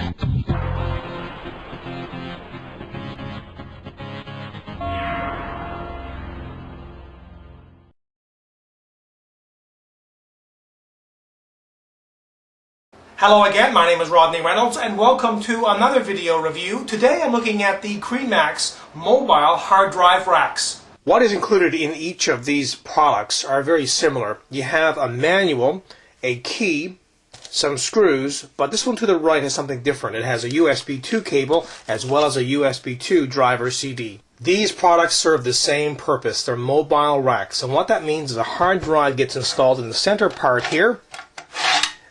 Hello again, my name is Rodney Reynolds and welcome to another video review. Today I'm looking at the Cremax mobile hard drive racks. What is included in each of these products are very similar. You have a manual, a key, some screws, but this one to the right has something different. It has a USB 2 cable as well as a USB 2 driver CD. These products serve the same purpose. They're mobile racks, and what that means is a hard drive gets installed in the center part here.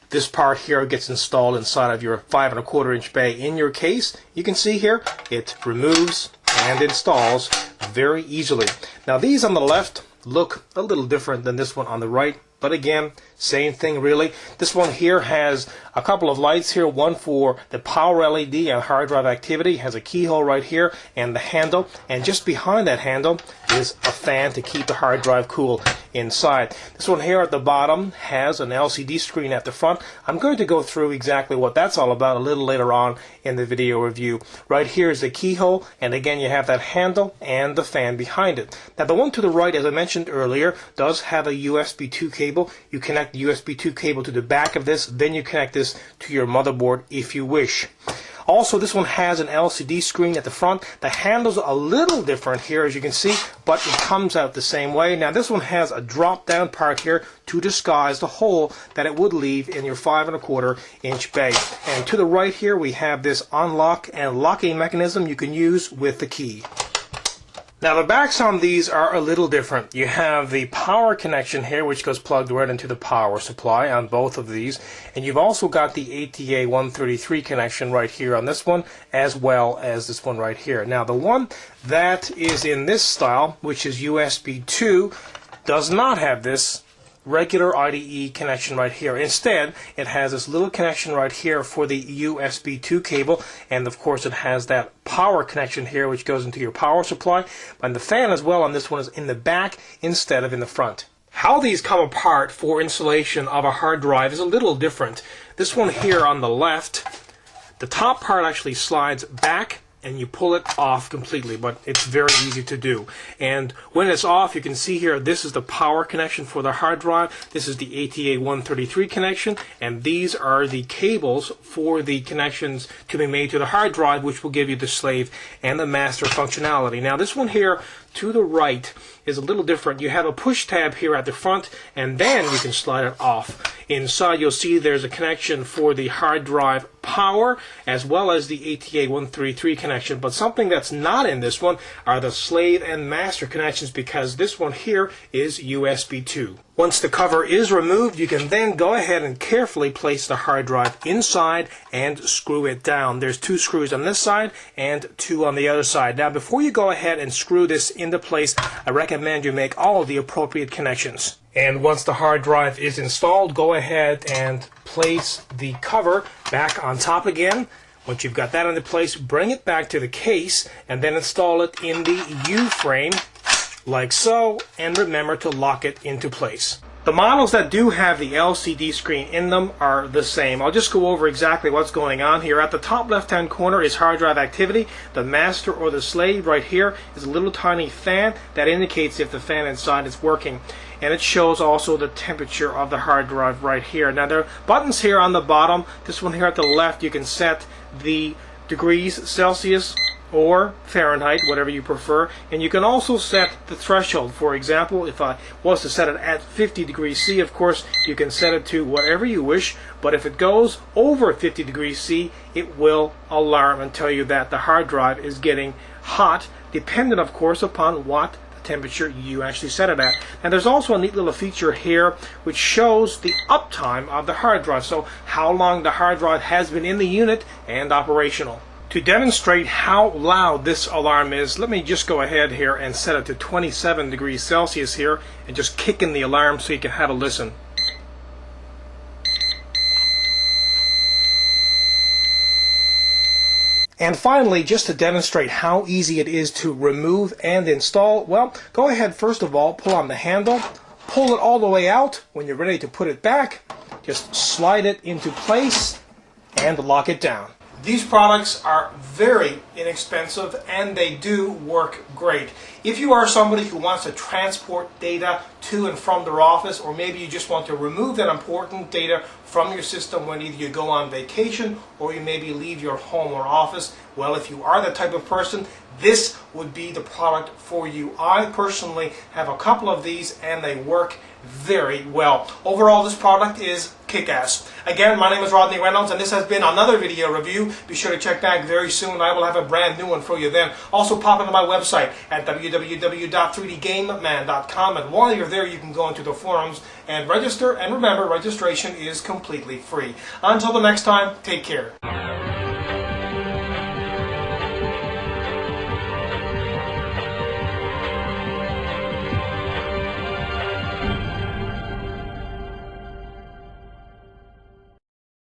This part here gets installed inside of your 5 1/4 inch bay in your case. You can see here it removes and installs very easily. Now these on the left look a little different than this one on the right, but again, same thing really. This one here has a couple of lights here, one for the power LED and hard drive activity, has a keyhole right here and the handle, and just behind that handle is a fan to keep the hard drive cool inside. This one here at the bottom has an LCD screen at the front. I'm going to go through exactly what that's all about a little later on in the video review. Right here is the keyhole, and again you have that handle and the fan behind it. Now the one to the right, as I mentioned earlier, does have a USB 2 cable. You connect the USB 2 cable to the back of this, then you connect this to your motherboard if you wish. Also, this one has an LCD screen at the front. The handle's a little different here, as you can see, but it comes out the same way. Now, this one has a drop-down part here to disguise the hole that it would leave in your 5 1/4 inch bay. And to the right here, we have this unlock and locking mechanism you can use with the key. Now the backs on these are a little different. You have the power connection here, which goes plugged right into the power supply on both of these, and you've also got the ATA 133 connection right here on this one, as well as this one right here. Now the one that is in this style, which is USB 2, does not have this regular IDE connection right here. Instead, it has this little connection right here for the USB 2 cable, and of course it has that power connection here which goes into your power supply, and the fan as well on this one is in the back instead of in the front. How these come apart for installation of a hard drive is a little different. This one here on the left, the top part actually slides back and you pull it off completely, but it's very easy to do. And when it's off, you can see here, this is the power connection for the hard drive, this is the ATA 133 connection, and these are the cables for the connections to be made to the hard drive, which will give you the slave and the master functionality. Now this one here to the right is a little different. You have a push tab here at the front, and then you can slide it off. Inside you'll see there's a connection for the hard drive power as well as the ATA 133 connection, but something that's not in this one are the slave and master connections, because this one here is USB 2. Once the cover is removed, you can then go ahead and carefully place the hard drive inside and screw it down. There's 2 screws on this side and 2 on the other side. Now before you go ahead and screw this into place, I recommend you make all of the appropriate connections. And once the hard drive is installed, go ahead and place the cover back on top again. Once you've got that into place, bring it back to the case and then install it in the U-frame like so, and remember to lock it into place. The models that do have the LCD screen in them are the same. I'll just go over exactly what's going on here. At the top left hand corner is hard drive activity. The master or the slave right here is a little tiny fan that indicates if the fan inside is working. And it shows also the temperature of the hard drive right here. Now there are buttons here on the bottom. This one here at the left, you can set the degrees Celsius or Fahrenheit, whatever you prefer, and you can also set the threshold. For example, if I was to set it at 50 degrees C, of course you can set it to whatever you wish, but if it goes over 50 degrees C, it will alarm and tell you that the hard drive is getting hot, dependent of course upon what temperature you actually set it at. And there's also a neat little feature here which shows the uptime of the hard drive, so how long the hard drive has been in the unit and operational. To demonstrate how loud this alarm is, let me just go ahead here and set it to 27 degrees Celsius here and just kick in the alarm so you can have a listen. And finally, just to demonstrate how easy it is to remove and install, well, go ahead first of all, pull on the handle, pull it all the way out. When you're ready to put it back, just slide it into place and lock it down. These products are very inexpensive and they do work great. If you are somebody who wants to transport data to and from their office, or maybe you just want to remove that important data from your system when either you go on vacation or you maybe leave your home or office, well, if you are that type of person, this would be the product for you. I personally have a couple of these and they work very well. Overall, this product is kick-ass. Again, my name is Rodney Reynolds and this has been another video review. Be sure to check back very soon. I will have a brand new one for you then. Also pop into my website at www.3dgameman.com, and while you're there you can go into the forums and register, and remember, registration is completely free. Until the next time, take care.